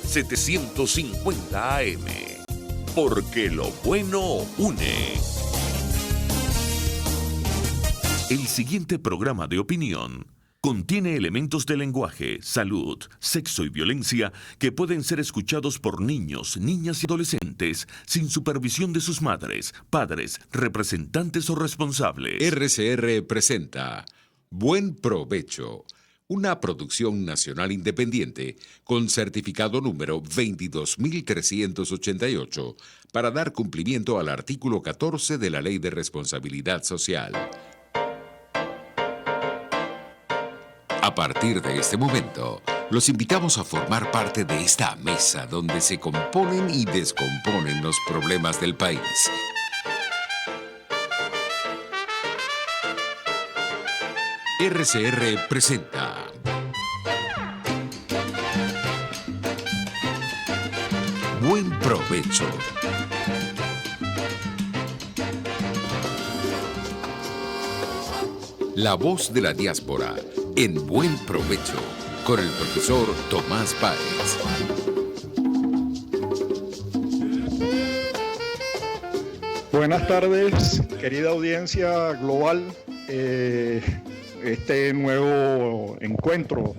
750 AM. Porque lo bueno une. El siguiente programa de opinión contiene elementos de lenguaje, salud, sexo y violencia que pueden ser escuchados por niños, niñas y adolescentes sin supervisión de sus madres, padres, representantes o responsables. RCR presenta Buen Provecho, una producción nacional independiente con certificado número 22388 para dar cumplimiento al artículo 14 de la Ley de Responsabilidad Social. A partir de este momento, los invitamos a formar parte de esta mesa donde se componen y descomponen los problemas del país. RCR presenta Buen Provecho. La voz de la diáspora en Buen Provecho, con el profesor Tomás Páez. Buenas tardes, querida audiencia global. Este nuevo encuentro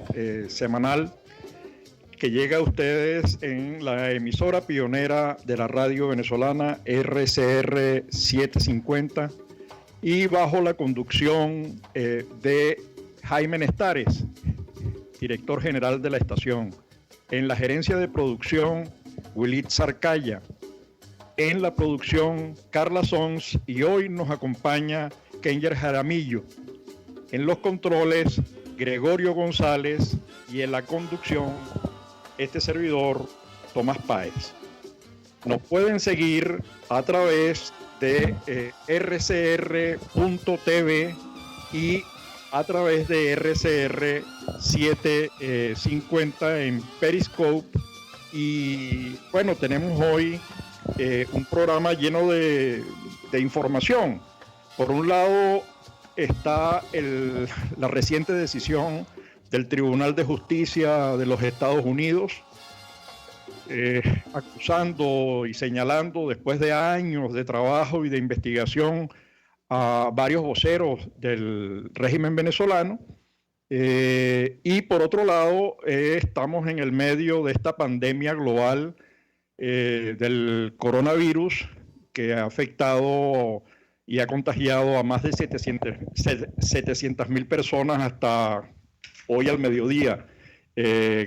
semanal que llega a ustedes en la emisora pionera de la radio venezolana RCR 750 y bajo la conducción de Jaime Nestares, director general de la estación. En la gerencia de producción, Wilit Sarcaya. En la producción, Carla Sons, y hoy nos acompaña Kenger Jaramillo. En los controles, Gregorio González, y en la conducción, este servidor, Tomás Páez. Nos pueden seguir a través de rcr.tv y a través de RCR 750 en Periscope. Y bueno, tenemos hoy un programa lleno de información. Por un lado está la reciente decisión del Tribunal de Justicia de los Estados Unidos, acusando y señalando, después de años de trabajo y de investigación, a varios voceros del régimen venezolano. Y por otro lado, estamos en el medio de esta pandemia global del coronavirus, que ha afectado y ha contagiado a más de 700,000 personas hasta hoy al mediodía,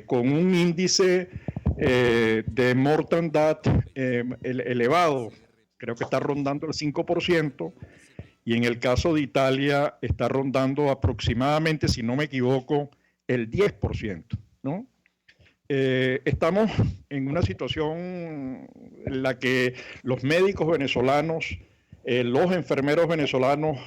con un índice de mortandad elevado. Creo que está rondando el 5%, y en el caso de Italia está rondando aproximadamente, si no me equivoco, el 10%, ¿no? Estamos en una situación en la que los médicos venezolanos, los enfermeros venezolanos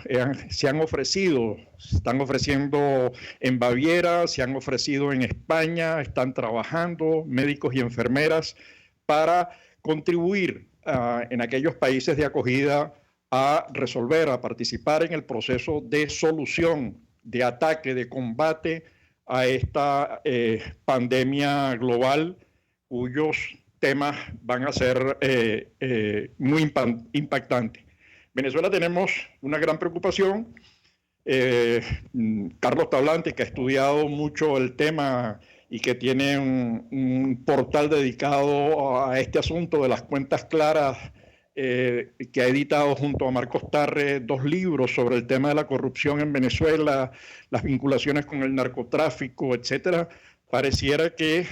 se han están ofreciendo en Baviera, se han ofrecido en España, están trabajando médicos y enfermeras para contribuir en aquellos países de acogida a resolver, a participar en el proceso de solución, de ataque, de combate a esta pandemia global, cuyos temas van a ser muy impactantes. Venezuela tenemos una gran preocupación. Carlos Tablante, que ha estudiado mucho el tema y que tiene un portal dedicado a este asunto de las cuentas claras, que ha editado junto a Marcos Tarre 2 libros sobre el tema de la corrupción en Venezuela, las vinculaciones con el narcotráfico, etcétera. Pareciera que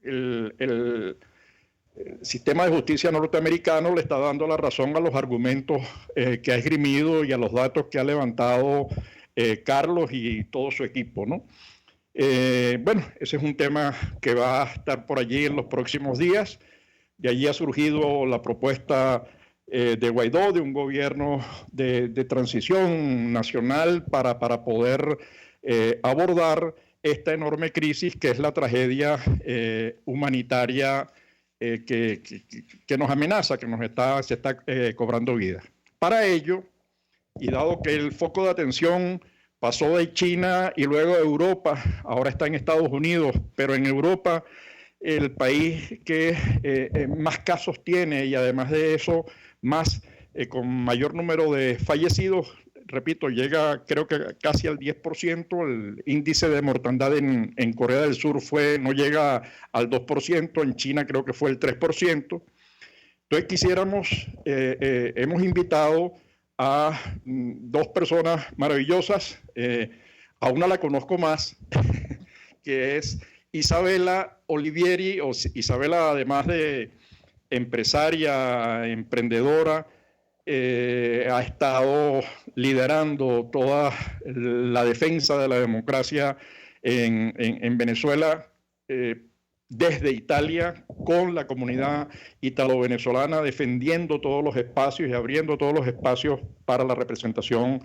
el sistema de justicia norteamericano le está dando la razón a los argumentos que ha esgrimido y a los datos que ha levantado Carlos y todo su equipo, ¿no? Bueno, ese es un tema que va a estar por allí en los próximos días. De allí ha surgido la propuesta de Guaidó, de un gobierno de transición nacional para poder abordar esta enorme crisis que es la tragedia humanitaria que nos amenaza, que se está cobrando vida. Para ello, y dado que el foco de atención pasó de China y luego de Europa, ahora está en Estados Unidos, pero en Europa el país que más casos tiene y además de eso, con mayor número de fallecidos. Repito, llega creo que casi al 10%, el índice de mortandad en Corea del Sur no llega al 2%, en China creo que fue el 3%. Entonces hemos invitado a dos personas maravillosas, a una la conozco más, que es Isabela Olivieri, o Isabela, además de empresaria, emprendedora, ha estado liderando toda la defensa de la democracia en Venezuela, desde Italia, con la comunidad italo-venezolana, defendiendo todos los espacios y abriendo todos los espacios para la representación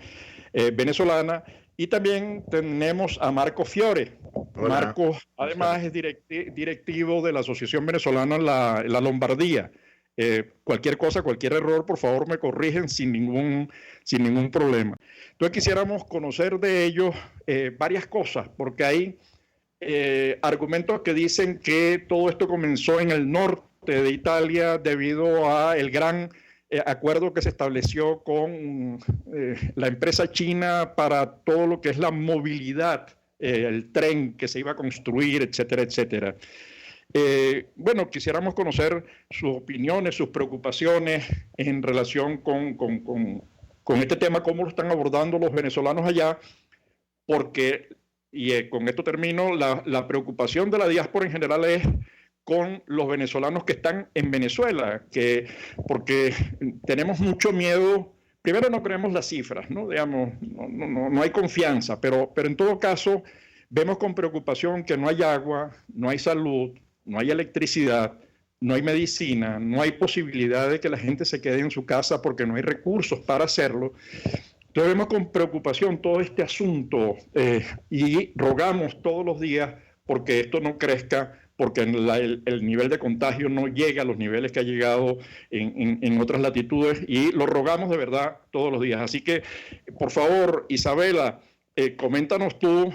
venezolana. Y también tenemos a Marco Fiore. Hola. Marco, además, es directivo de la Asociación Venezolana en la Lombardía. Cualquier cosa, cualquier error, por favor me corrigen sin ningún problema. Entonces quisiéramos conocer de ellos varias cosas, porque hay argumentos que dicen que todo esto comenzó en el norte de Italia debido a el gran acuerdo que se estableció con la empresa china para todo lo que es la movilidad, el tren que se iba a construir, etcétera, etcétera. Bueno, quisiéramos conocer sus opiniones, sus preocupaciones en relación con este tema, cómo lo están abordando los venezolanos allá, porque, y con esto termino, la preocupación de la diáspora en general es con los venezolanos que están en Venezuela, porque tenemos mucho miedo. Primero, no creemos las cifras, ¿no? Digamos, no hay confianza, pero en todo caso vemos con preocupación que no hay agua, no hay salud, no hay electricidad, no hay medicina, no hay posibilidad de que la gente se quede en su casa porque no hay recursos para hacerlo. Entonces vemos con preocupación todo este asunto y rogamos todos los días porque esto no crezca, porque el nivel de contagio no llega a los niveles que ha llegado en otras latitudes, y lo rogamos de verdad todos los días. Así que, por favor, Isabela, coméntanos tú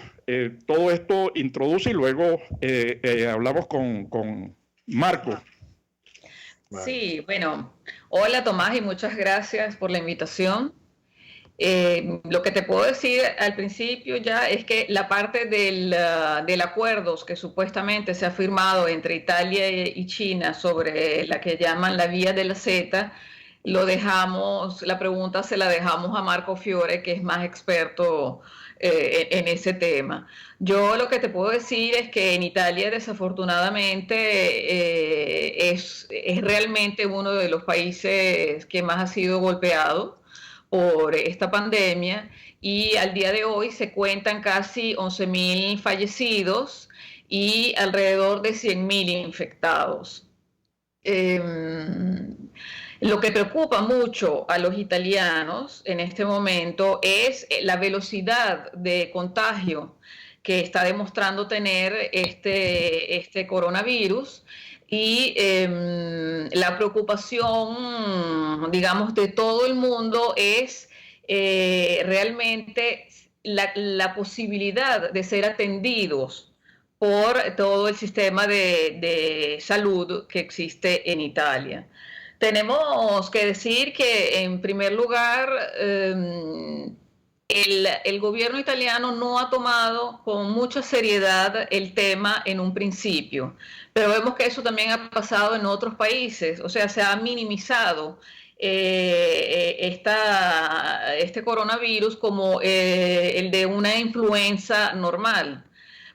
todo esto, introduce y luego hablamos con Marco. Sí, bueno, hola Tomás y muchas gracias por la invitación. Lo que te puedo decir al principio ya es que la parte del acuerdo que supuestamente se ha firmado entre Italia y China sobre la que llaman la vía de la seta, la pregunta se la dejamos a Marco Fiore, que es más experto en ese tema. Yo lo que te puedo decir es que en Italia desafortunadamente es realmente uno de los países que más ha sido golpeado por esta pandemia, y al día de hoy se cuentan casi 11.000 fallecidos y alrededor de 100.000 infectados. Lo que preocupa mucho a los italianos en este momento es la velocidad de contagio que está demostrando tener este coronavirus, y la preocupación, digamos, de todo el mundo es realmente la posibilidad de ser atendidos por todo el sistema de salud que existe en Italia. Tenemos que decir que, en primer lugar, el gobierno italiano no ha tomado con mucha seriedad el tema en un principio, pero vemos que eso también ha pasado en otros países. O sea, se ha minimizado este coronavirus como el de una influenza normal.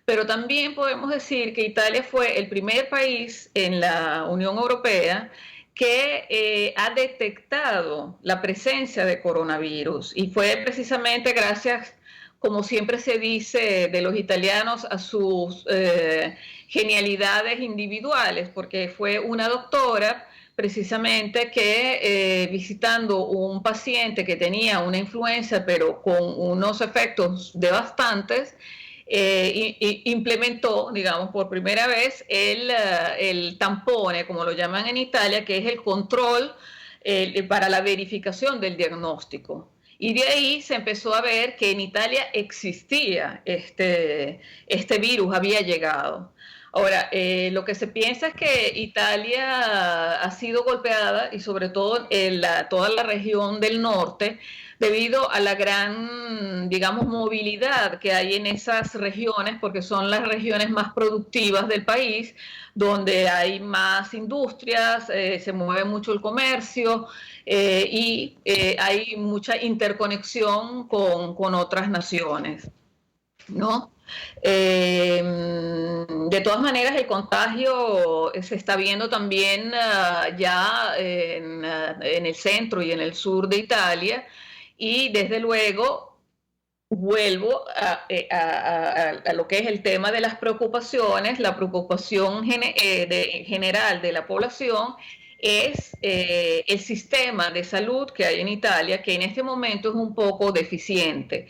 Pero también podemos decir que Italia fue el primer país en la Unión Europea que ha detectado la presencia de coronavirus, y fue precisamente gracias, como siempre se dice de los italianos, a sus genialidades individuales, porque fue una doctora precisamente que visitando un paciente que tenía una influenza pero con unos efectos devastantes, implementó, digamos, por primera vez el tampone, como lo llaman en Italia, que es el control para la verificación del diagnóstico. Y de ahí se empezó a ver que en Italia existía este virus, había llegado. Ahora, lo que se piensa es que Italia ha sido golpeada, y sobre todo toda la región del norte, debido a la gran, digamos, movilidad que hay en esas regiones, porque son las regiones más productivas del país, donde hay más industrias, se mueve mucho el comercio y hay mucha interconexión con otras naciones, ¿no? De todas maneras, el contagio se está viendo también ya en el centro y en el sur de Italia, y desde luego vuelvo a lo que es el tema de las preocupaciones. La preocupación general de la población es el sistema de salud que hay en Italia, que en este momento es un poco deficiente.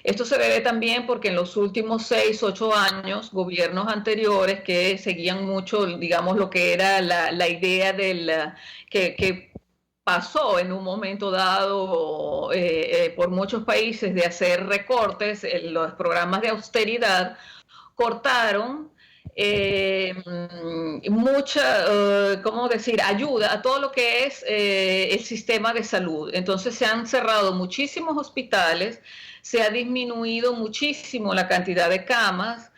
Esto se debe también porque en los últimos 6, 8 años, gobiernos anteriores que seguían mucho, digamos, lo que era la idea que pasó en un momento dado por muchos países de hacer recortes, los programas de austeridad, cortaron mucha, ¿cómo decir?, ayuda a todo lo que es el sistema de salud. Entonces se han cerrado muchísimos hospitales, se ha disminuido muchísimo la cantidad de camas,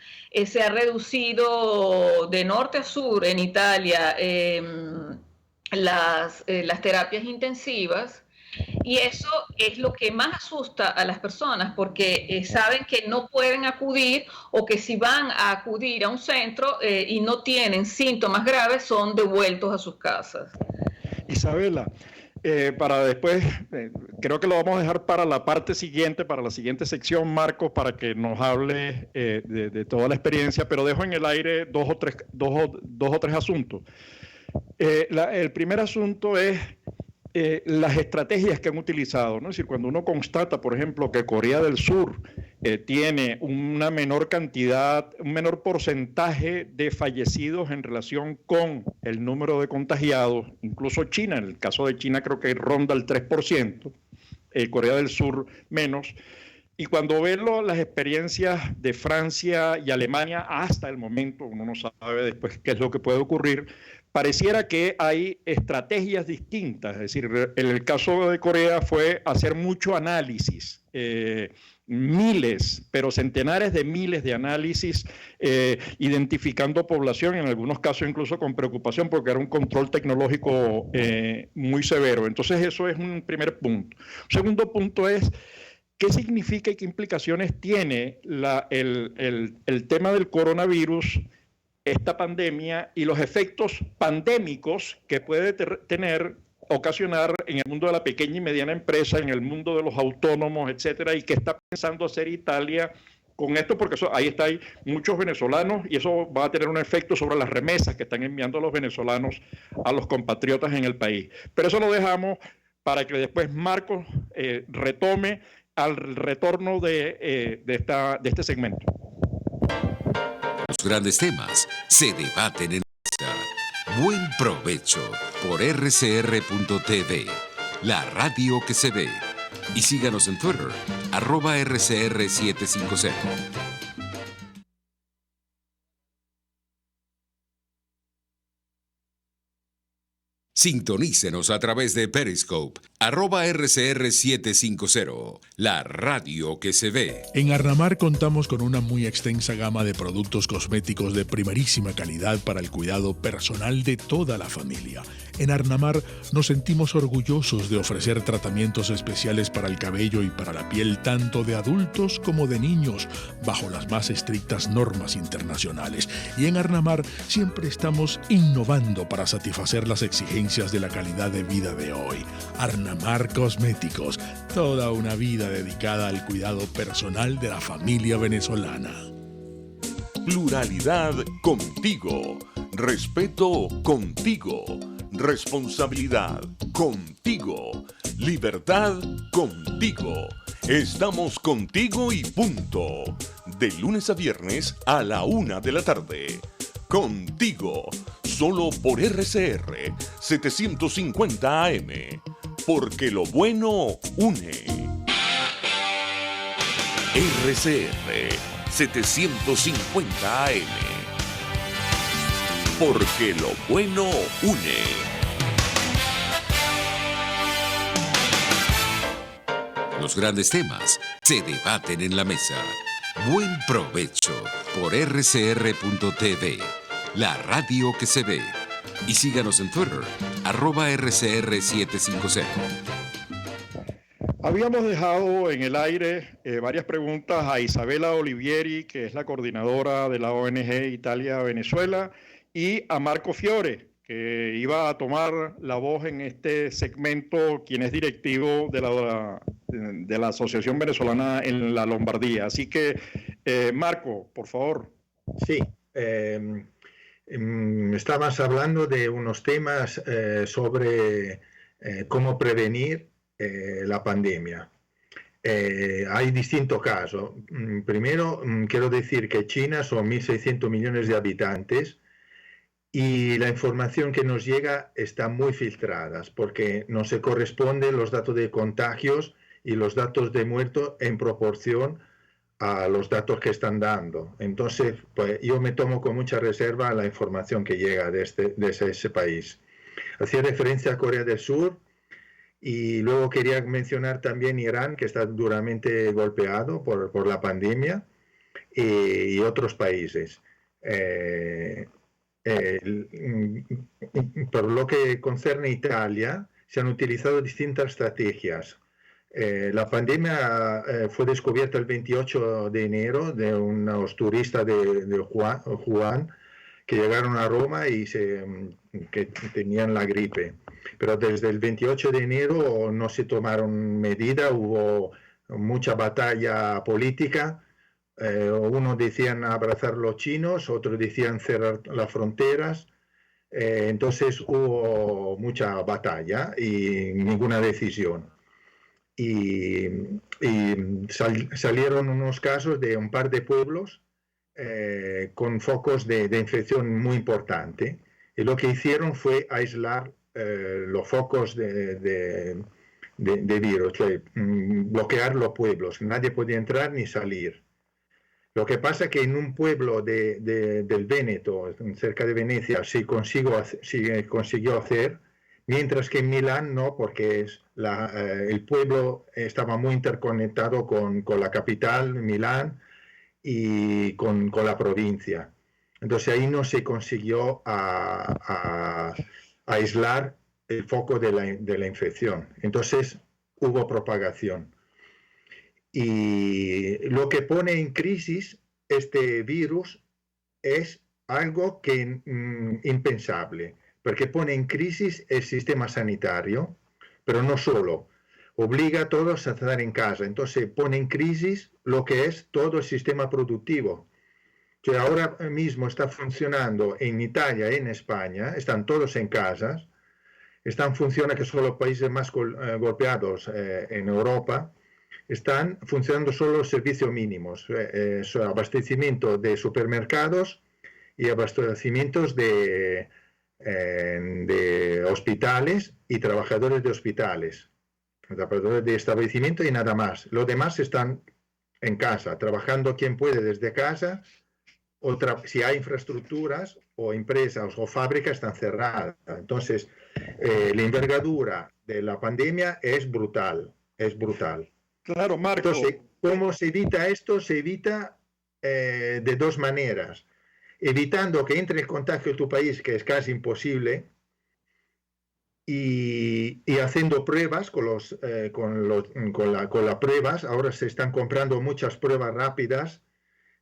se ha reducido de norte a sur en Italia las terapias intensivas, y eso es lo que más asusta a las personas, porque saben que no pueden acudir, o que si van a acudir a un centro y no tienen síntomas graves, son devueltos a sus casas. Isabela, para después, creo que lo vamos a dejar para la parte siguiente, para la siguiente sección, Marcos, para que nos hable de toda la experiencia, pero dejo en el aire dos o tres asuntos. El primer asunto es las estrategias que han utilizado, ¿no? Es decir, cuando uno constata, por ejemplo, que Corea del Sur tiene una menor cantidad, un menor porcentaje de fallecidos en relación con el número de contagiados, incluso China, en el caso de China creo que ronda el 3%, Corea del Sur menos. Y cuando ven las experiencias de Francia y Alemania hasta el momento, uno no sabe después qué es lo que puede ocurrir, pareciera que hay estrategias distintas. Es decir, en el caso de Corea fue hacer mucho análisis, miles, pero centenares de miles de análisis, identificando población, en algunos casos incluso con preocupación, porque era un control tecnológico muy severo. Entonces eso es un primer punto. Un segundo punto es, ¿qué significa y qué implicaciones tiene el tema del coronavirus, esta pandemia, y los efectos pandémicos que puede ocasionar en el mundo de la pequeña y mediana empresa, en el mundo de los autónomos, etcétera, y qué está pensando hacer Italia con esto? Porque hay muchos venezolanos, y eso va a tener un efecto sobre las remesas que están enviando los venezolanos a los compatriotas en el país. Pero eso lo dejamos para que después Marcos retome al retorno de este segmento. Los grandes temas se debaten en esta. Buen provecho por rcr.tv, la radio que se ve. Y síganos en Twitter, @rcr750. Sintonícenos a través de Periscope, @RCR750, la radio que se ve. En Arnamar contamos con una muy extensa gama de productos cosméticos de primerísima calidad para el cuidado personal de toda la familia. En Arnamar nos sentimos orgullosos de ofrecer tratamientos especiales para el cabello y para la piel, tanto de adultos como de niños, bajo las más estrictas normas internacionales. Y en Arnamar siempre estamos innovando para satisfacer las exigencias de la calidad de vida de hoy. Arnamar Cosméticos, toda una vida dedicada al cuidado personal de la familia venezolana. Pluralidad contigo. Respeto contigo. Responsabilidad contigo. Libertad contigo. Estamos contigo y punto. De lunes a viernes a la 1 de la tarde. Contigo. Solo por RCR 750 AM. Porque lo bueno une. RCR 750 AM. porque lo bueno une. Los grandes temas se debaten en la mesa. Buen provecho por rcr.tv, la radio que se ve. Y síganos en Twitter, @rcr750. Habíamos dejado en el aire varias preguntas a Isabela Olivieri, que es la coordinadora de la ONG Italia-Venezuela, y a Marco Fiore, que iba a tomar la voz en este segmento, quien es directivo de la Asociación Venezolana en la Lombardía. Así que, Marco, por favor. Sí, estabas hablando de unos temas sobre cómo prevenir la pandemia. Hay distintos casos. Primero, quiero decir que China son 1.600 millones de habitantes y la información que nos llega está muy filtrada porque no se corresponden los datos de contagios y los datos de muertos en proporción a los datos que están dando. Entonces, pues, yo me tomo con mucha reserva la información que llega de ese país. Hacía referencia a Corea del Sur y luego quería mencionar también Irán, que está duramente golpeado por la pandemia, y otros países. Por lo que concerne a Italia, se han utilizado distintas estrategias. La pandemia fue descubierta el 28 de enero de unos turistas de Wuhan que llegaron a Roma y que tenían la gripe. Pero desde el 28 de enero no se tomaron medidas, hubo mucha batalla política. Unos decían abrazar los chinos, otros decían cerrar las fronteras. Entonces hubo mucha batalla y ninguna decisión. Y salieron unos casos de un par de pueblos con focos de infección muy importante. Y lo que hicieron fue aislar los focos de virus, bloquear los pueblos. Nadie podía entrar ni salir. Lo que pasa es que en un pueblo del Véneto, cerca de Venecia, se consiguió hacer, mientras que en Milán no, porque el pueblo estaba muy interconectado con la capital, Milán, y con la provincia. Entonces ahí no se consiguió aislar el foco de la infección. Entonces hubo propagación. Y lo que pone en crisis este virus es algo que impensable, porque pone en crisis el sistema sanitario, pero no solo, obliga a todos a estar en casa, entonces pone en crisis lo que es todo el sistema productivo, que ahora mismo está funcionando en Italia y en España, están todos en casas, funciona que son los países más golpeados en Europa, están funcionando solo los servicios mínimos, abastecimiento de supermercados y abastecimientos de hospitales y trabajadores de hospitales, trabajadores de establecimiento y nada más. Los demás están en casa, trabajando quien puede desde casa. Si hay infraestructuras o empresas o fábricas están cerradas. Entonces, la envergadura de la pandemia es brutal, es brutal. Claro, Marco. Entonces, ¿cómo se evita esto? Se evita de dos maneras. Evitando que entre el contagio en tu país, que es casi imposible, y haciendo pruebas con las pruebas. Ahora se están comprando muchas pruebas rápidas,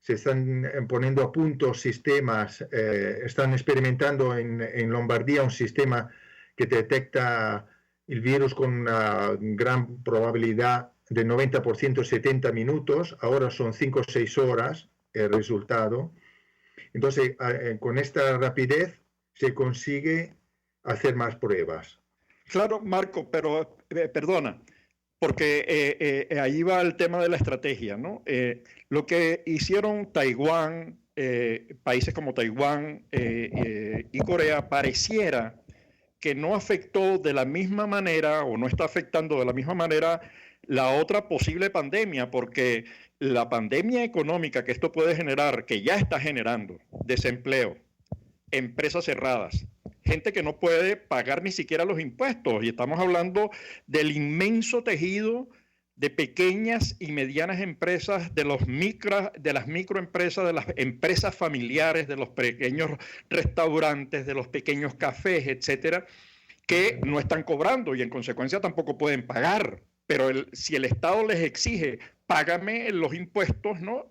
se están poniendo a punto sistemas, están experimentando en Lombardía un sistema que detecta el virus con una gran probabilidad de 90% 70 minutos, ahora son 5 o 6 horas el resultado. Entonces, con esta rapidez se consigue hacer más pruebas. Claro, Marco, pero perdona, porque ahí va el tema de la estrategia, ¿no? Lo que hicieron Taiwán, países como Taiwán y Corea, pareciera que no afectó de la misma manera o no está afectando de la misma manera la otra posible pandemia, porque la pandemia económica que esto puede generar, que ya está generando desempleo, empresas cerradas, gente que no puede pagar ni siquiera los impuestos, y estamos hablando del inmenso tejido de pequeñas y medianas empresas, de las microempresas, de las empresas familiares, de los pequeños restaurantes, de los pequeños cafés, etcétera, que no están cobrando y en consecuencia tampoco pueden pagar. Pero si el Estado les exige, págame los impuestos, ¿no?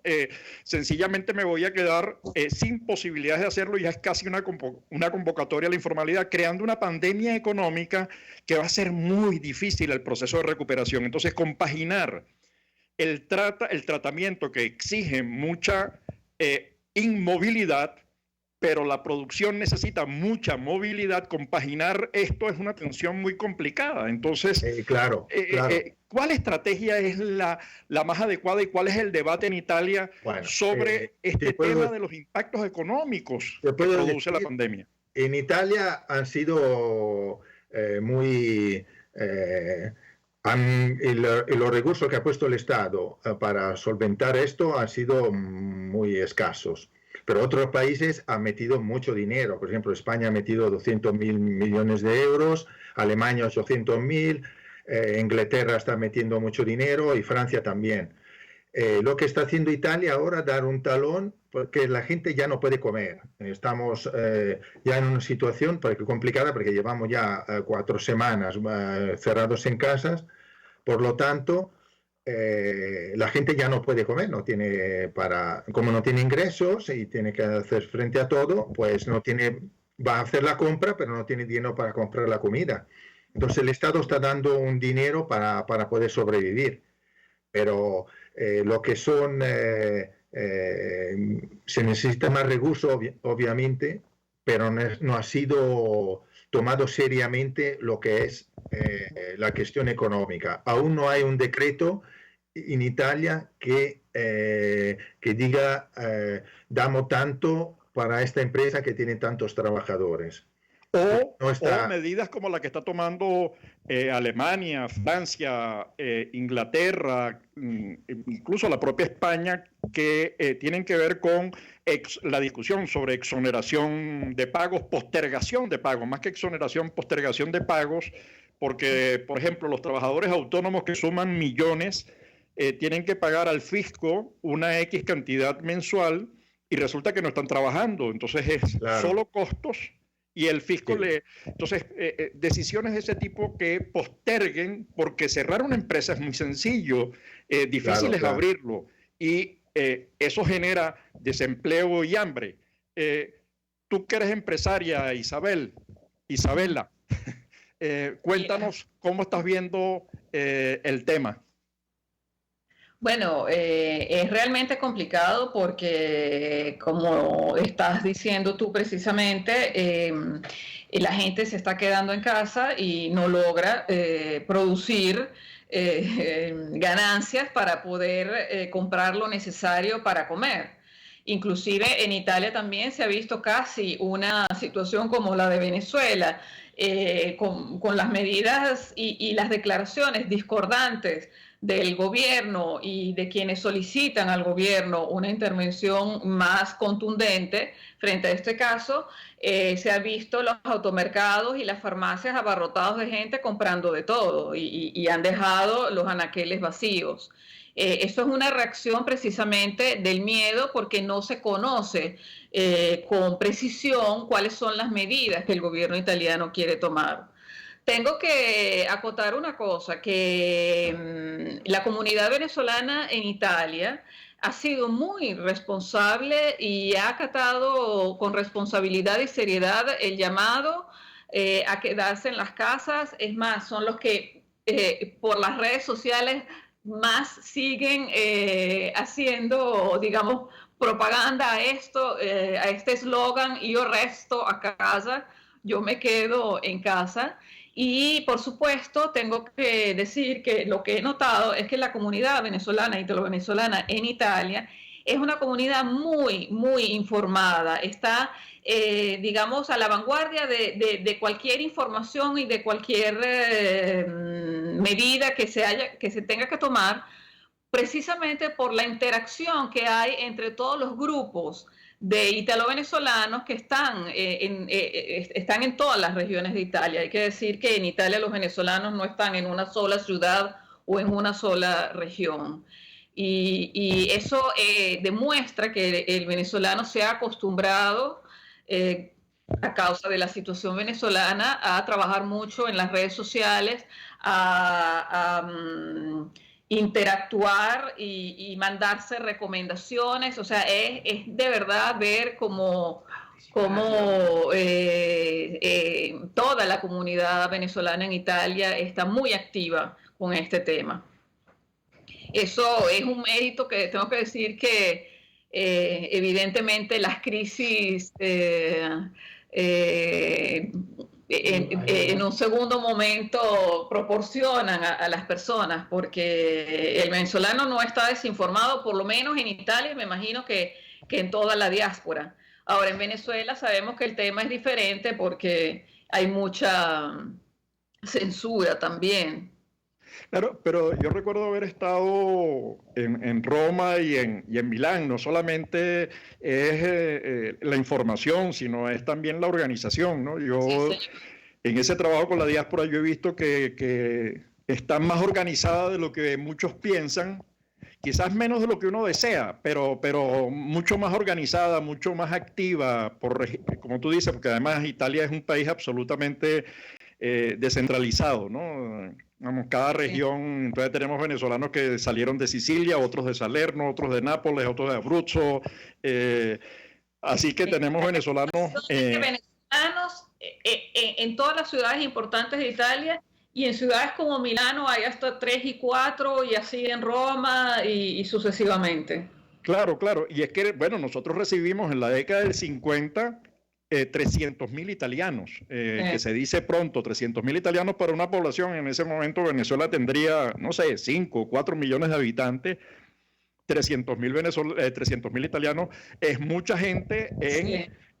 Sencillamente me voy a quedar sin posibilidades de hacerlo, y es casi una convocatoria a la informalidad, creando una pandemia económica que va a ser muy difícil el proceso de recuperación. Entonces, compaginar el tratamiento que exige mucha inmovilidad, pero la producción necesita mucha movilidad, compaginar esto es una tensión muy complicada. Entonces, claro. ¿Cuál estrategia es la más adecuada y cuál es el debate en Italia sobre este tema de los impactos económicos que produce la pandemia? En Italia han sido muy... los recursos que ha puesto el Estado para solventar esto han sido muy escasos. Pero otros países han metido mucho dinero. Por ejemplo, España ha metido 200.000 millones de euros, Alemania 800.000, Inglaterra está metiendo mucho dinero y Francia también. Lo que está haciendo Italia ahora es dar un talón porque la gente ya no puede comer. Estamos ya en una situación complicada porque llevamos ya 4 semanas cerrados en casas. Por lo tanto, la gente ya no puede comer, como no tiene ingresos y tiene que hacer frente a todo, pues va a hacer la compra, pero no tiene dinero para comprar la comida. Entonces el Estado está dando un dinero para poder sobrevivir, pero lo que son, se necesita más recursos, obviamente, pero no ha sido tomado seriamente lo que es la cuestión económica. Aún no hay un decreto en Italia que diga damos tanto para esta empresa que tiene tantos trabajadores. O medidas como la que está tomando Alemania, Francia, Inglaterra, incluso la propia España, que tienen que ver con la discusión sobre exoneración de pagos, postergación de pagos, más que exoneración, postergación de pagos, porque, por ejemplo, los trabajadores autónomos que suman millones tienen que pagar al fisco una X cantidad mensual y resulta que no están trabajando, entonces es solo costos. Y el fisco Entonces, decisiones de ese tipo que posterguen, porque cerrar una empresa es muy sencillo, difícil es abrirlo, y eso genera desempleo y hambre. Tú que eres empresaria, Isabela, cuéntanos cómo estás viendo el tema. Bueno, es realmente complicado porque, como estás diciendo tú precisamente, la gente se está quedando en casa y no logra producir ganancias para poder comprar lo necesario para comer. Inclusive en Italia también se ha visto casi una situación como la de Venezuela, con las medidas y las declaraciones discordantes del gobierno y de quienes solicitan al gobierno una intervención más contundente frente a este caso. Se ha visto los automercados y las farmacias abarrotados de gente comprando de todo y han dejado los anaqueles vacíos. Esto es una reacción precisamente del miedo, porque no se conoce con precisión cuáles son las medidas que el gobierno italiano quiere tomar. Tengo que acotar una cosa, que la comunidad venezolana en Italia ha sido muy responsable y ha acatado con responsabilidad y seriedad el llamado a quedarse en las casas. Es más, son los que por las redes sociales más siguen haciendo, digamos, propaganda a esto, a este eslogan: yo resto a casa, yo me quedo en casa. Y, por supuesto, tengo que decir que lo que he notado es que la comunidad venezolana, italo-venezolana en Italia, es una comunidad muy, muy informada. Está, digamos, a la vanguardia de cualquier información y de cualquier medida que se tenga que tomar, precisamente por la interacción que hay entre todos los grupos de italo-venezolanos que están en todas las regiones de Italia. Hay que decir que en Italia los venezolanos no están en una sola ciudad o en una sola región. Y eso demuestra que el venezolano se ha acostumbrado, a causa de la situación venezolana, a trabajar mucho en las redes sociales, a interactuar y mandarse recomendaciones. O sea, es de verdad ver cómo toda la comunidad venezolana en Italia está muy activa con este tema. Eso es un mérito que tengo que decir que evidentemente las crisis en un segundo momento proporcionan a las personas, porque el venezolano no está desinformado, por lo menos en Italia, me imagino que en toda la diáspora. Ahora, en Venezuela sabemos que el tema es diferente porque hay mucha censura también. Claro, pero yo recuerdo haber estado en Roma y en Milán. No solamente es la información, sino es también la organización, ¿no? Sí. En ese trabajo con la diáspora yo he visto que está más organizada de lo que muchos piensan, quizás menos de lo que uno desea, pero mucho más organizada, mucho más activa, como tú dices, porque además Italia es un país absolutamente descentralizado, ¿no? Vamos, cada región, entonces tenemos venezolanos que salieron de Sicilia, otros de Salerno, otros de Nápoles, otros de Abruzzo, así que tenemos venezolanos... venezolanos en todas las ciudades importantes de Italia, y en ciudades como Milano hay hasta 3 y 4, y así en Roma y sucesivamente. Claro, y es que, bueno, nosotros recibimos en la década del 50... 300.000 italianos, que se dice pronto, 300.000 italianos para una población. En ese momento Venezuela tendría, no sé, 5 o 4 millones de habitantes. 300.000 italianos es mucha gente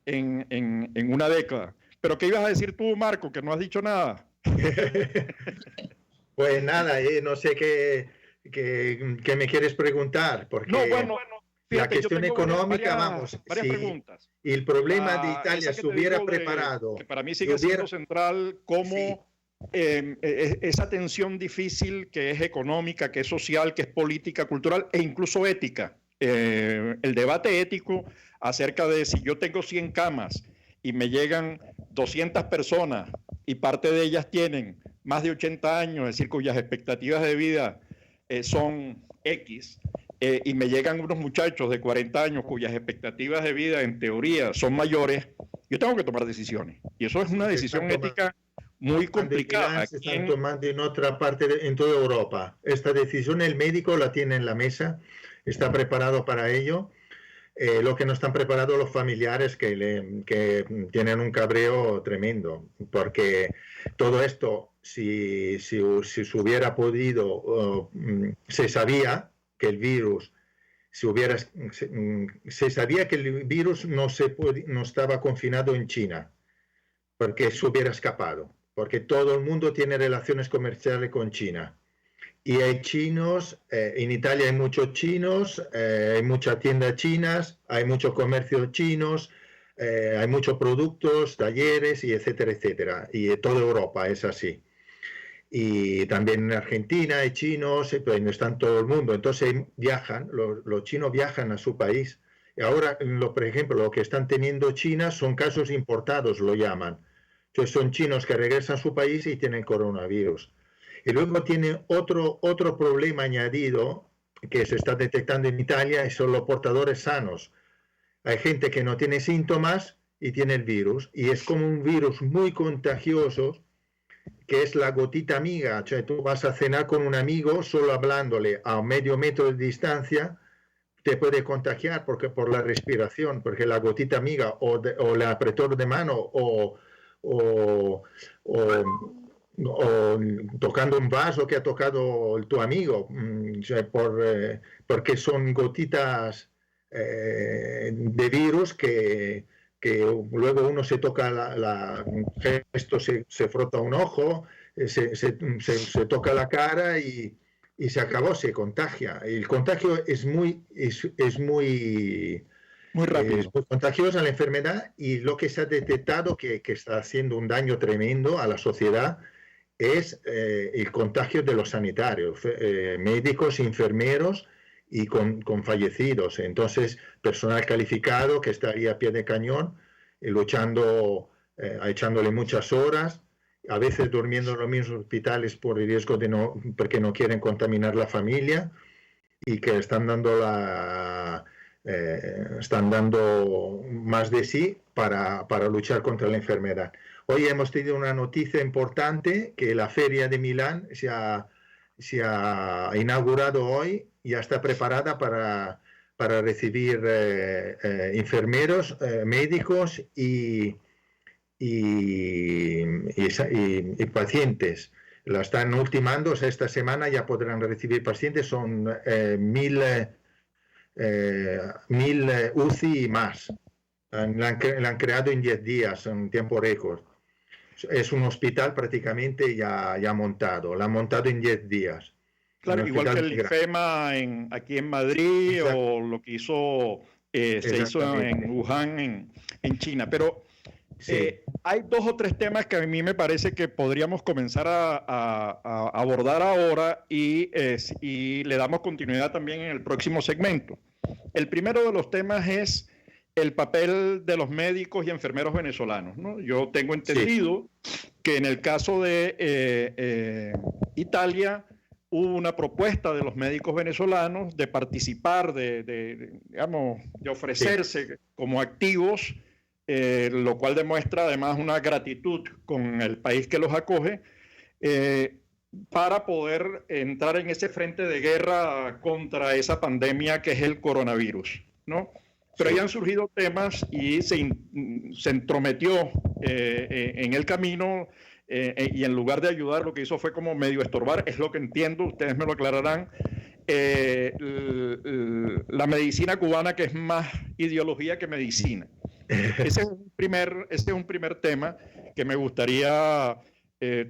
en una década. ¿Pero qué ibas a decir tú, Marco, que no has dicho nada? Pues nada, no sé qué me quieres preguntar, porque... No, bueno, fíjate, la cuestión económica, varias preguntas. Y el problema de Italia se hubiera preparado. Que para mí sigue siendo central cómo esa tensión difícil que es económica, que es social, que es política, cultural e incluso ética. El debate ético acerca de si yo tengo 100 camas y me llegan 200 personas y parte de ellas tienen más de 80 años, es decir, cuyas expectativas de vida son X, y me llegan unos muchachos de 40 años cuyas expectativas de vida en teoría son mayores, yo tengo que tomar decisiones. Y eso es una decisión ética muy complicada. Se están tomando en otra parte, en toda Europa. Esta decisión el médico la tiene en la mesa, está preparado para ello. Lo que no están preparados los familiares que tienen un cabreo tremendo, porque todo esto, si se hubiera podido, se sabía que el virus, se sabía que el virus no estaba confinado en China, porque se hubiera escapado, porque todo el mundo tiene relaciones comerciales con China. Y hay chinos, en Italia hay muchos chinos, hay muchas tiendas chinas, hay mucho comercio chinos, hay muchos productos, talleres, y etcétera, etcétera. Y en toda Europa es así. Y también en Argentina hay chinos, pues no están todo el mundo. Entonces viajan, los chinos viajan a su país. Y ahora, por ejemplo, lo que están teniendo China son casos importados, lo llaman. Entonces son chinos que regresan a su país y tienen coronavirus. Y luego tiene otro problema añadido que se está detectando en Italia, y son los portadores sanos. Hay gente que no tiene síntomas y tiene el virus, y es como un virus muy contagioso, que es la gotita amiga. O sea, tú vas a cenar con un amigo, solo hablándole a medio metro de distancia, te puede contagiar por la respiración, porque la gotita amiga o el apretón de mano o tocando un vaso que ha tocado tu amigo, o sea, porque son gotitas de virus que luego uno se toca esto se frota un ojo, se toca la cara y se acabó, se contagia. El contagio es muy Muy rápido. Es muy contagiosa la enfermedad y lo que se ha detectado que está haciendo un daño tremendo a la sociedad es el contagio de los sanitarios, médicos, enfermeros y con fallecidos. Entonces, personal calificado que estaría a pie de cañón, luchando, echándole muchas horas, a veces durmiendo en los mismos hospitales por el riesgo porque no quieren contaminar la familia, y que están dando más de sí para luchar contra la enfermedad. Hoy hemos tenido una noticia importante, que la Feria de Milán se ha inaugurado hoy, ya está preparada para recibir enfermeros, médicos y pacientes. La están ultimando, o sea, esta semana ya podrán recibir pacientes, son 1.000 UCI y más. La han creado en 10 días, en tiempo récord. Es un hospital prácticamente ya montado, la han montado en 10 días. Claro, igual que el IFEMA aquí en Madrid. Exacto. O lo que se hizo en Wuhan, en China. Pero sí, hay 2 o 3 temas que a mí me parece que podríamos comenzar a abordar ahora y le damos continuidad también en el próximo segmento. El primero de los temas es el papel de los médicos y enfermeros venezolanos, ¿no? Yo tengo entendido que en el caso de Italia hubo una propuesta de los médicos venezolanos de participar, de ofrecerse como activos, lo cual demuestra además una gratitud con el país que los acoge, para poder entrar en ese frente de guerra contra esa pandemia que es el coronavirus, ¿no? Pero ahí han surgido temas y se entrometió en el camino, y en lugar de ayudar, lo que hizo fue como medio estorbar, es lo que entiendo, ustedes me lo aclararán, la medicina cubana, que es más ideología que medicina. Ese es un primer tema que me gustaría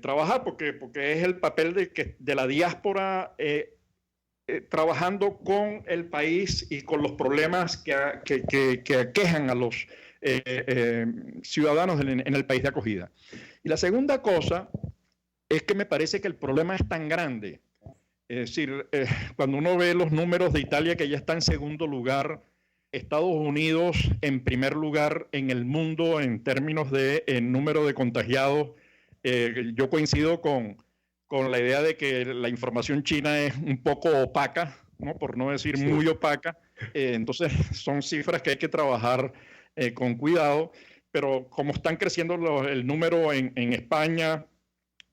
trabajar, porque es el papel de la diáspora trabajando con el país y con los problemas que aquejan a los ciudadanos en el país de acogida. Y la segunda cosa es que me parece que el problema es tan grande. Es decir, cuando uno ve los números de Italia, que ya está en segundo lugar, Estados Unidos en primer lugar en el mundo en términos de número de contagiados, yo coincido con la idea de que la información china es un poco opaca, ¿no? Por no decir muy opaca. Entonces son cifras que hay que trabajar con cuidado, pero como están creciendo el número en España,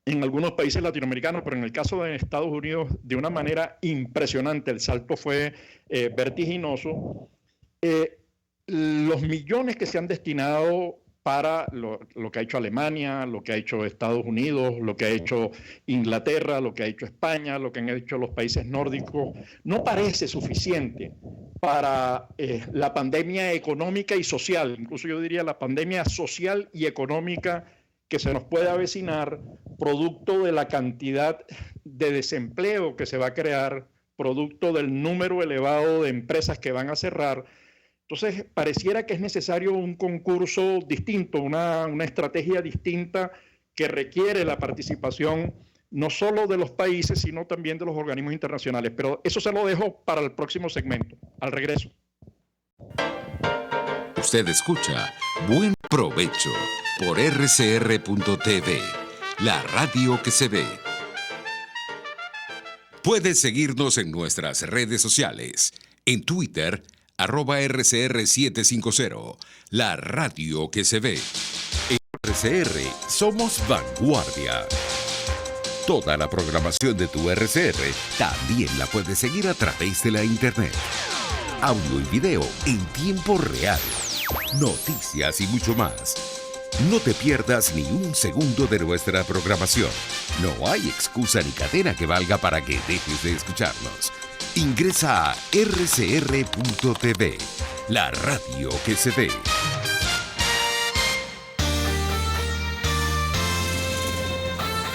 en algunos países latinoamericanos, pero en el caso de Estados Unidos de una manera impresionante, el salto fue vertiginoso. Los millones que se han destinado para lo que ha hecho Alemania, lo que ha hecho Estados Unidos, lo que ha hecho Inglaterra, lo que ha hecho España, lo que han hecho los países nórdicos, no parece suficiente para la pandemia económica y social, incluso yo diría la pandemia social y económica que se nos puede avecinar, producto de la cantidad de desempleo que se va a crear, producto del número elevado de empresas que van a cerrar. Entonces, pareciera que es necesario un concurso distinto, una estrategia distinta que requiere la participación no solo de los países, sino también de los organismos internacionales. Pero eso se lo dejo para el próximo segmento, al regreso. Usted escucha Buen Provecho por RCR.tv, la radio que se ve. Puede seguirnos en nuestras redes sociales, en Twitter, @RCR750, la radio que se ve. En RCR somos vanguardia. Toda la programación de tu RCR también la puedes seguir a través de la internet. Audio y video en tiempo real, noticias y mucho más. No te pierdas ni un segundo de nuestra programación. No hay excusa ni cadena que valga para que dejes de escucharnos. Ingresa a rcr.tv, la radio que se ve.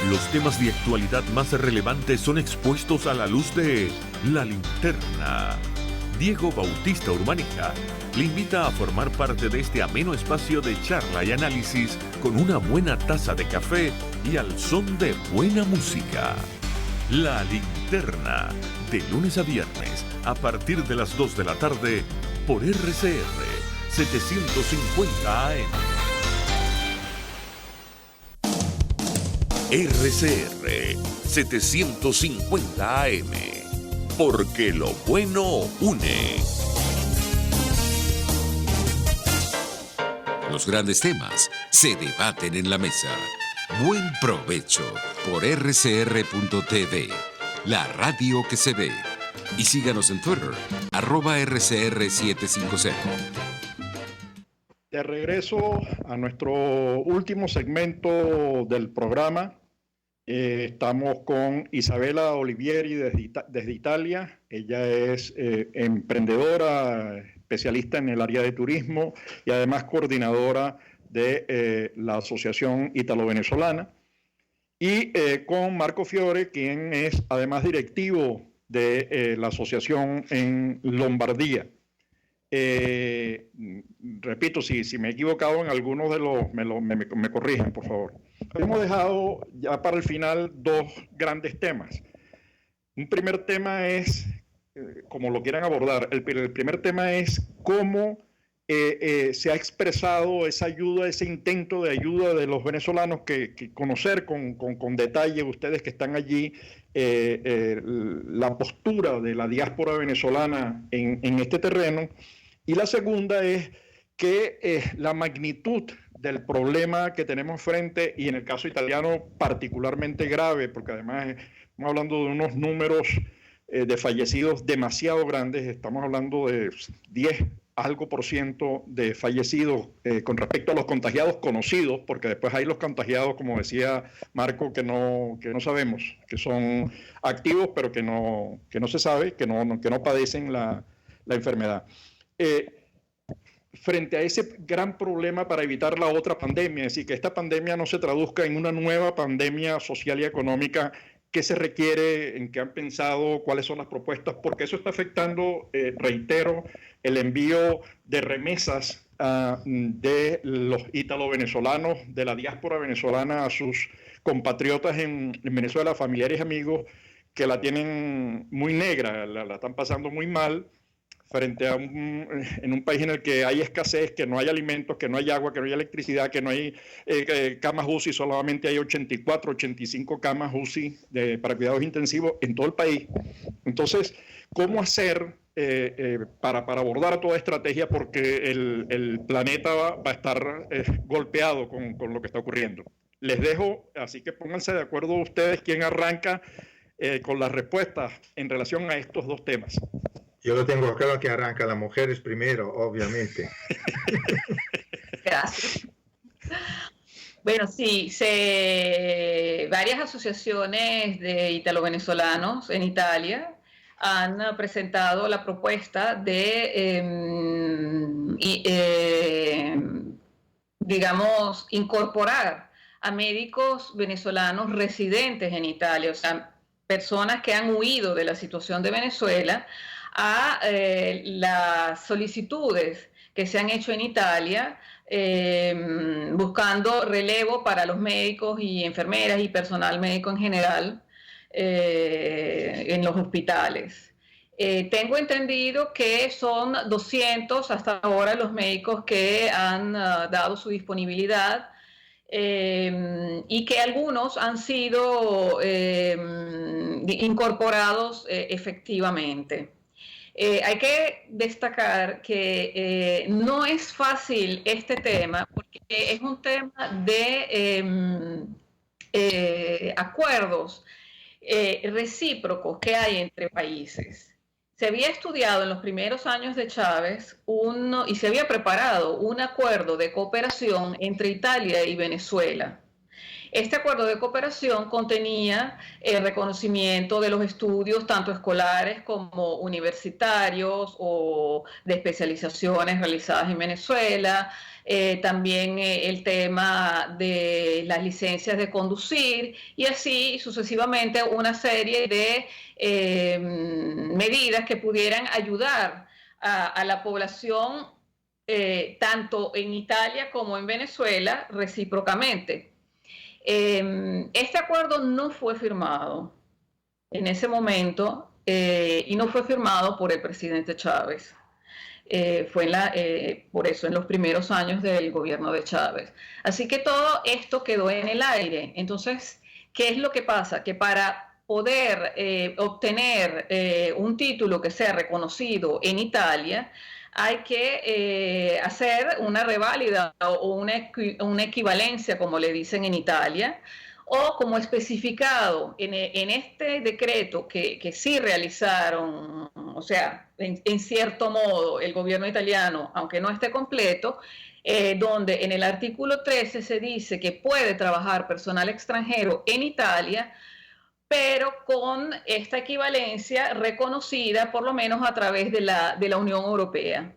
Los temas de actualidad más relevantes son expuestos a la luz de La Linterna. Diego Bautista Urbaneja le invita a formar parte de este ameno espacio de charla y análisis con una buena taza de café y al son de buena música. La Linterna, de lunes a viernes, a partir de las 2 de la tarde, por RCR 750 AM. RCR 750 AM, porque lo bueno une. Los grandes temas se debaten en la mesa. Buen provecho por rcr.tv, la radio que se ve. Y síganos en Twitter, @RCR750. De regreso a nuestro último segmento del programa. Estamos con Isabela Olivieri desde Italia. Ella es emprendedora, especialista en el área de turismo y además coordinadora de la Asociación Italo-Venezolana. Y con Marco Fiore, quien es además directivo de la asociación en Lombardía. Repito, si me he equivocado en algunos de los, me corrigen, por favor. Hemos dejado ya para el final dos grandes temas. Un primer tema es, como lo quieran abordar, el primer tema es cómo se ha expresado esa ayuda, ese intento de ayuda de los venezolanos, que conocer con detalle, ustedes que están allí, la postura de la diáspora venezolana en este terreno. Y la segunda es que la magnitud del problema que tenemos frente, y en el caso italiano particularmente grave, porque además estamos hablando de unos números de fallecidos demasiado grandes. Estamos hablando de 10% de fallecidos con respecto a los contagiados conocidos, porque después hay los contagiados, como decía Marco, que no sabemos, que son activos, pero que no se sabe, que no padecen la enfermedad. Frente a ese gran problema para evitar la otra pandemia, es decir, que esta pandemia no se traduzca en una nueva pandemia social y económica, ¿qué se requiere? ¿En qué han pensado? ¿Cuáles son las propuestas? Porque eso está afectando, reitero, el envío de remesas de los ítalo-venezolanos, de la diáspora venezolana a sus compatriotas en Venezuela, familiares y amigos que la tienen muy negra, la están pasando muy mal, frente a en un país en el que hay escasez, que no hay alimentos, que no hay agua, que no hay electricidad, que no hay camas UCI, solamente hay 84, 85 camas UCI para cuidados intensivos en todo el país. Entonces, ¿cómo hacer para abordar toda estrategia? Porque el planeta va a estar golpeado con lo que está ocurriendo. Les dejo, así que pónganse de acuerdo ustedes quién arranca con las respuestas en relación a estos dos temas. Yo lo tengo claro que arranca las mujeres primero, obviamente. Gracias. Bueno, sí, varias asociaciones de italo-venezolanos en Italia han presentado la propuesta de, digamos, incorporar a médicos venezolanos residentes en Italia, o sea, personas que han huido de la situación de Venezuela, a las solicitudes que se han hecho en Italia, buscando relevo para los médicos y enfermeras y personal médico en general en los hospitales. Tengo entendido que son 200 hasta ahora los médicos que han dado su disponibilidad, y que algunos han sido incorporados efectivamente. Hay que destacar que no es fácil este tema, porque es un tema de acuerdos recíprocos que hay entre países. Se había estudiado en los primeros años de Chávez y se había preparado un acuerdo de cooperación entre Italia y Venezuela. Este acuerdo de cooperación contenía el reconocimiento de los estudios, tanto escolares como universitarios o de especializaciones realizadas en Venezuela, también el tema de las licencias de conducir y así sucesivamente una serie de medidas que pudieran ayudar a la población tanto en Italia como en Venezuela recíprocamente. Este acuerdo no fue firmado en ese momento y no fue firmado por el presidente Chávez. Fue por eso en los primeros años del gobierno de Chávez. Así que todo esto quedó en el aire. Entonces, ¿qué es lo que pasa? Que para poder obtener un título que sea reconocido en Italia, hay que hacer una reválida o una equivalencia, como le dicen en Italia, o como especificado en este decreto que sí realizaron, o sea, en cierto modo el gobierno italiano, aunque no esté completo, donde en el artículo 13 se dice que puede trabajar personal extranjero en Italia, pero con esta equivalencia reconocida por lo menos a través de la Unión Europea.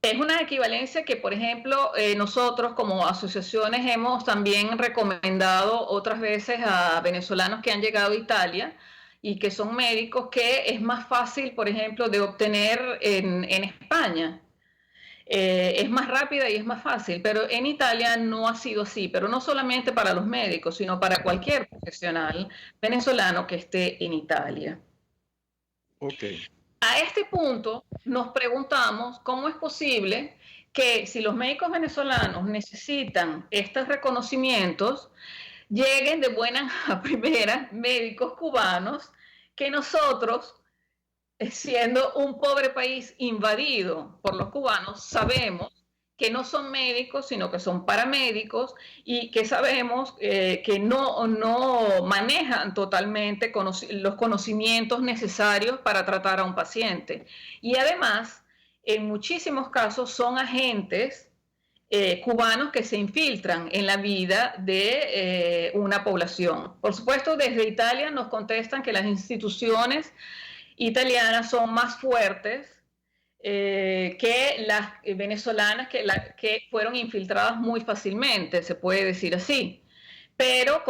Es una equivalencia que, por ejemplo, nosotros como asociaciones hemos también recomendado otras veces a venezolanos que han llegado a Italia y que son médicos, que es más fácil, por ejemplo, de obtener en España. Es más rápida y es más fácil, pero en Italia no ha sido así, pero no solamente para los médicos, sino para cualquier profesional venezolano que esté en Italia. Okay. A este punto nos preguntamos cómo es posible que si los médicos venezolanos necesitan estos reconocimientos, lleguen de buenas a primeras médicos cubanos que nosotros, siendo un pobre país invadido por los cubanos, sabemos que no son médicos, sino que son paramédicos y que sabemos que no manejan totalmente los conocimientos necesarios para tratar a un paciente. Y además, en muchísimos casos son agentes cubanos que se infiltran en la vida de una población. Por supuesto, desde Italia nos contestan que las instituciones italianas son más fuertes que las venezolanas que fueron infiltradas muy fácilmente, se puede decir así. Pero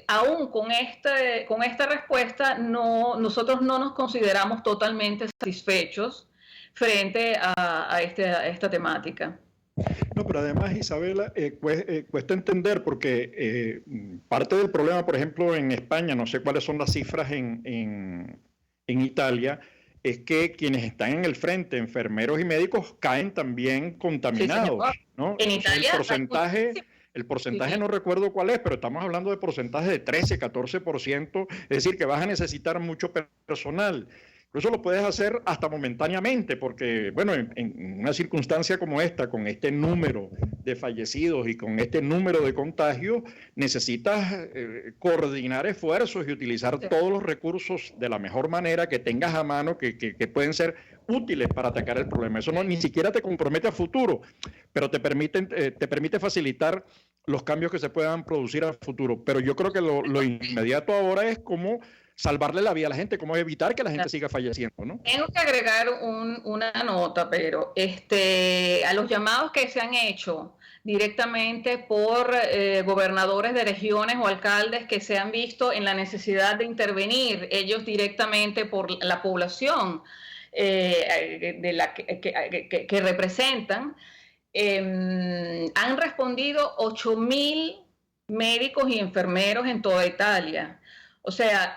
aún con esta respuesta nosotros no nos consideramos totalmente satisfechos frente a esta temática. No, pero además, Isabela, cuesta entender porque parte del problema, por ejemplo, en España, no sé cuáles son las cifras en Italia, es que quienes están en el frente, enfermeros y médicos, caen también contaminados, ¿no? En Italia, el porcentaje no recuerdo cuál es, pero estamos hablando de porcentajes de 13, 14%, es decir, que vas a necesitar mucho personal. Pero eso lo puedes hacer hasta momentáneamente, porque, bueno, en una circunstancia como esta, con este número de fallecidos y con este número de contagios, necesitas coordinar esfuerzos y utilizar todos los recursos de la mejor manera que tengas a mano, que pueden ser útiles para atacar el problema. Eso ni siquiera te compromete a futuro, pero te permite facilitar los cambios que se puedan producir a futuro. Pero yo creo que lo inmediato ahora es cómo salvarle la vida a la gente, cómo evitar que la gente siga falleciendo, ¿no? Tengo que agregar una nota, pero a los llamados que se han hecho directamente por gobernadores de regiones o alcaldes que se han visto en la necesidad de intervenir ellos directamente por la población que representan, han respondido 8.000 médicos y enfermeros en toda Italia. O sea,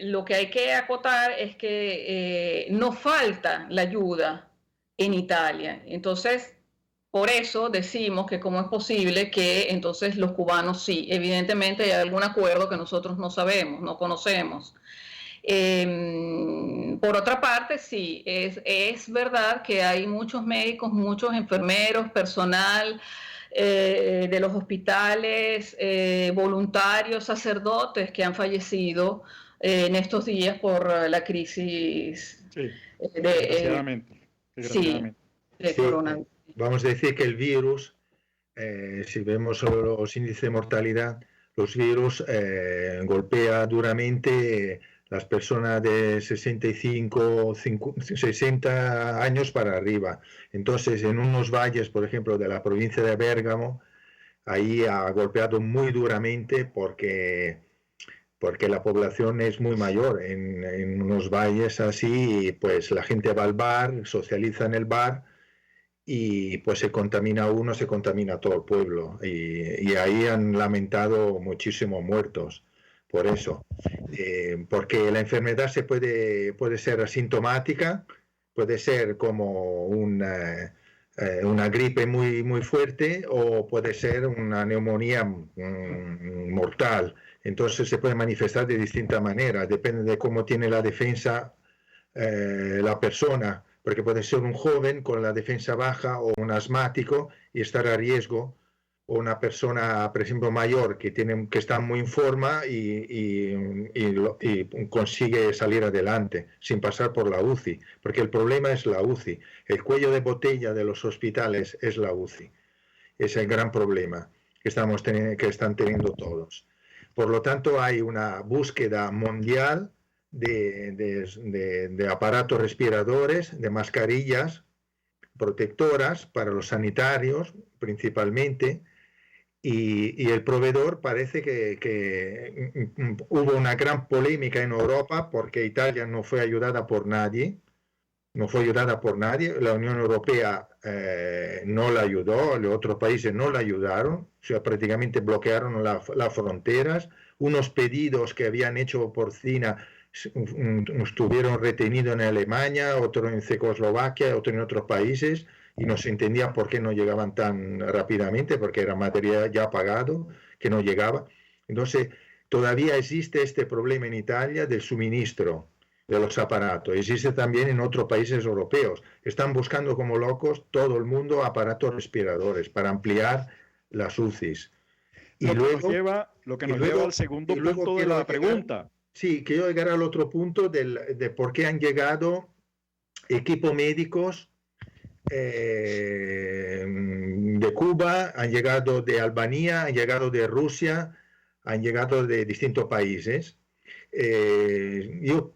lo que hay que acotar es que no falta la ayuda en Italia. Entonces, por eso decimos que cómo es posible que entonces los cubanos sí, evidentemente hay algún acuerdo que nosotros no sabemos, no conocemos. Por otra parte, sí, es verdad que hay muchos médicos, muchos enfermeros, personal de los hospitales, voluntarios, sacerdotes que han fallecido en estos días por la crisis desgraciadamente. De coronavirus. Vamos a decir que el virus, si vemos los índices de mortalidad, los virus golpea duramente las personas de 65, 60 años para arriba. Entonces, en unos valles, por ejemplo, de la provincia de Bérgamo, ahí ha golpeado muy duramente porque porque la población es muy mayor. En unos valles así, pues la gente va al bar, socializa en el bar y pues se contamina uno, se contamina todo el pueblo. Y ahí han lamentado muchísimos muertos por eso. Porque la enfermedad puede ser asintomática, puede ser como una gripe muy, muy fuerte o puede ser una neumonía mortal. Entonces se puede manifestar de distintas maneras, depende de cómo tiene la defensa la persona, porque puede ser un joven con la defensa baja o un asmático y estar a riesgo, o una persona, por ejemplo, mayor que está muy en forma y consigue salir adelante sin pasar por la UCI, porque el problema es la UCI. El cuello de botella de los hospitales es la UCI. Es el gran problema que están teniendo todos. Por lo tanto, hay una búsqueda mundial de aparatos respiradores, de mascarillas protectoras para los sanitarios principalmente, y el proveedor parece que hubo una gran polémica en Europa porque Italia no fue ayudada por nadie. No fue ayudada por nadie, la Unión Europea no la ayudó, los otros países no la ayudaron, o sea, prácticamente bloquearon las fronteras, unos pedidos que habían hecho porcina estuvieron retenidos en Alemania, otros en Checoslovaquia, otros en otros países, y no se entendía por qué no llegaban tan rápidamente, porque era material ya pagado, que no llegaba. Entonces, todavía existe este problema en Italia del suministro de los aparatos. Existe también en otros países europeos. Están buscando como locos todo el mundo aparatos respiradores para ampliar las UCIs. Lo que nos lleva al segundo punto de la pregunta. Sí, quiero llegar al otro punto de por qué han llegado equipos médicos de Cuba, han llegado de Albania, han llegado de Rusia, han llegado de distintos países. Yo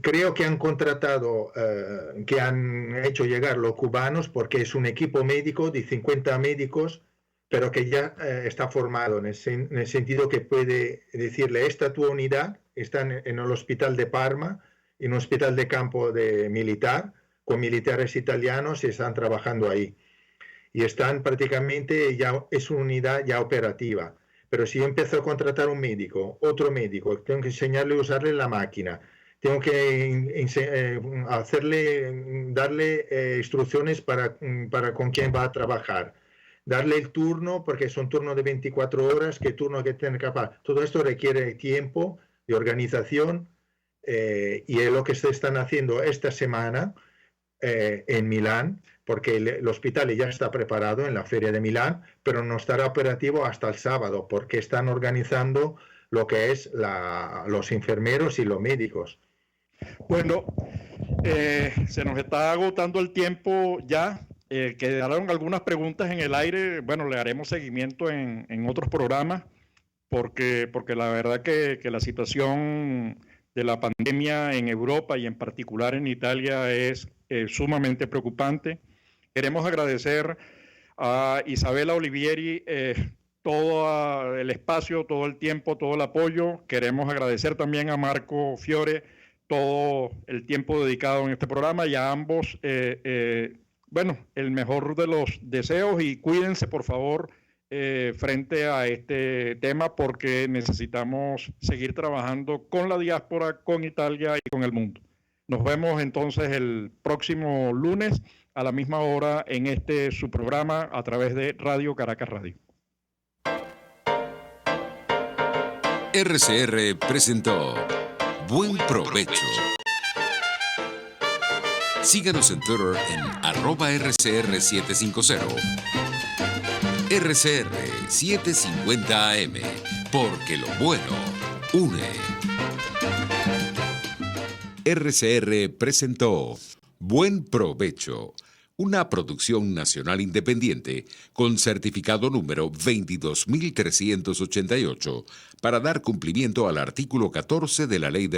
creo que han contratado, que han hecho llegar los cubanos porque es un equipo médico de 50 médicos, pero que ya está formado en el sentido que puede decirle, esta tu unidad está en el hospital de Parma, en un hospital de campo militar, con militares italianos y están trabajando ahí. Y están prácticamente, ya es una unidad ya operativa. Pero si yo empiezo a contratar un médico, otro médico, tengo que enseñarle a usarle la máquina, tengo que darle instrucciones para con quién va a trabajar, darle el turno, porque son turnos de 24 horas, qué turno que tiene capaz. Todo esto requiere tiempo, de organización, y es lo que se están haciendo esta semana en Milán, porque el hospital ya está preparado en la Feria de Milán, pero no estará operativo hasta el sábado, porque están organizando lo que es los enfermeros y los médicos. Bueno, se nos está agotando el tiempo ya. Quedaron algunas preguntas en el aire. Bueno, le haremos seguimiento en otros programas, porque la verdad que la situación de la pandemia en Europa y en particular en Italia es sumamente preocupante. Queremos agradecer a Isabella Olivieri todo el espacio, todo el tiempo, todo el apoyo. Queremos agradecer también a Marco Fiore todo el tiempo dedicado en este programa, y a ambos, bueno, el mejor de los deseos, y cuídense por favor frente a este tema, porque necesitamos seguir trabajando con la diáspora, con Italia y con el mundo. Nos vemos entonces el próximo lunes a la misma hora en su programa a través de Radio Caracas Radio. RCR presentó Buen Provecho. Síganos en Twitter en @RCR750. RCR 750 AM, porque lo bueno une. RCR presentó Buen Provecho, una producción nacional independiente con certificado número 22388 para dar cumplimiento al artículo 14 de la Ley de